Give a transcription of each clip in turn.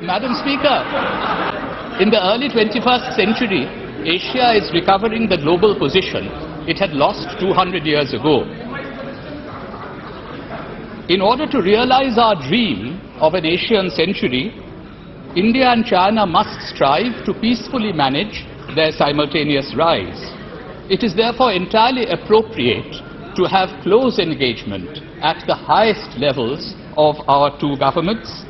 Madam Speaker, in the early 21st century, Asia is recovering the global position it had lost 200 years ago. In order to realize our dream of an Asian century, India and China must strive to peacefully manage their simultaneous rise. It is therefore entirely appropriate to have close engagement at the highest levels of our two governments.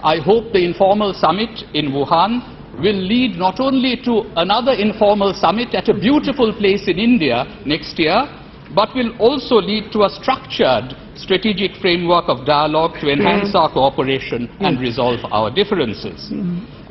I hope the informal summit in Wuhan will lead not only to another informal summit at a beautiful place in India next year, but will also lead to a structured strategic framework of dialogue to enhance our cooperation and resolve our differences.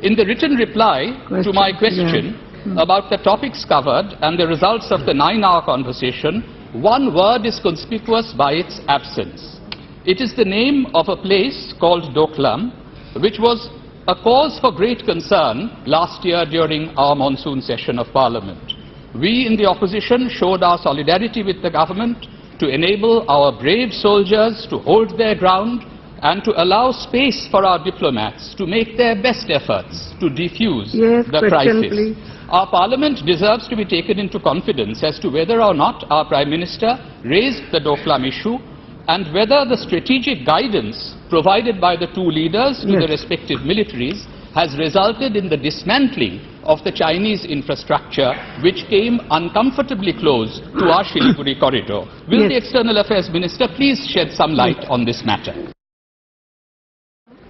In the written reply to my question about the topics covered and the results of the 9-hour conversation, one word is conspicuous by its absence. It is the name of a place called Doklam, which was a cause for great concern last year during our monsoon session of Parliament. We in the opposition showed our solidarity with the government to enable our brave soldiers to hold their ground and to allow space for our diplomats to make their best efforts to defuse the crisis. Our Parliament deserves to be taken into confidence as to whether or not our Prime Minister raised the Doklam issue and whether the strategic guidance provided by the two leaders to the respective militaries has resulted in the dismantling of the Chinese infrastructure which came uncomfortably close to our Siliguri corridor. Will the External Affairs Minister please shed some light on this matter?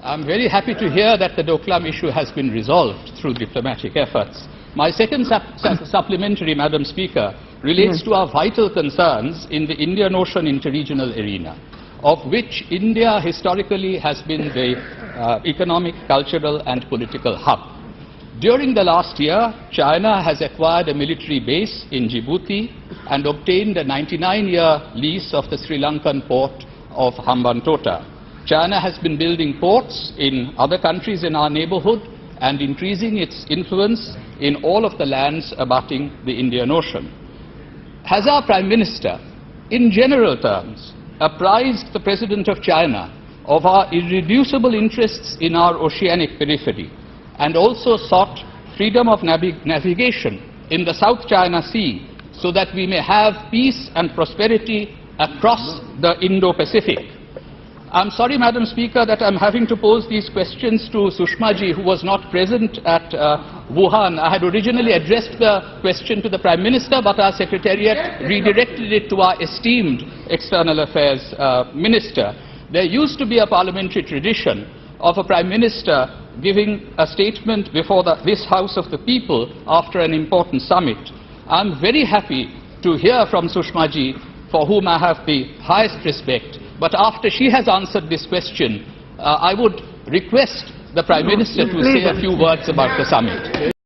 I'm very happy to hear that the Doklam issue has been resolved through diplomatic efforts. My second supplementary, Madam Speaker, relates to our vital concerns in the Indian Ocean interregional arena, of which India historically has been the economic, cultural and political hub. During the last year, China has acquired a military base in Djibouti and obtained a 99-year lease of the Sri Lankan port of Hambantota. China has been building ports in other countries in our neighborhood and increasing its influence in all of the lands abutting the Indian Ocean. Has our Prime Minister, in general terms, apprised the President of China of our irreducible interests in our oceanic periphery and also sought freedom of navigation in the South China Sea so that we may have peace and prosperity across the Indo-Pacific? I'm sorry, Madam Speaker, that I'm having to pose these questions to Sushma ji, who was not present at Wuhan. I had originally addressed the question to the Prime Minister, but our Secretariat redirected it to our esteemed External Affairs Minister. There used to be a parliamentary tradition of a Prime Minister giving a statement before this House of the People after an important summit. I'm very happy to hear from Sushma ji, for whom I have the highest respect. But after she has answered this question, I would request the Prime Minister to say a few words about the summit.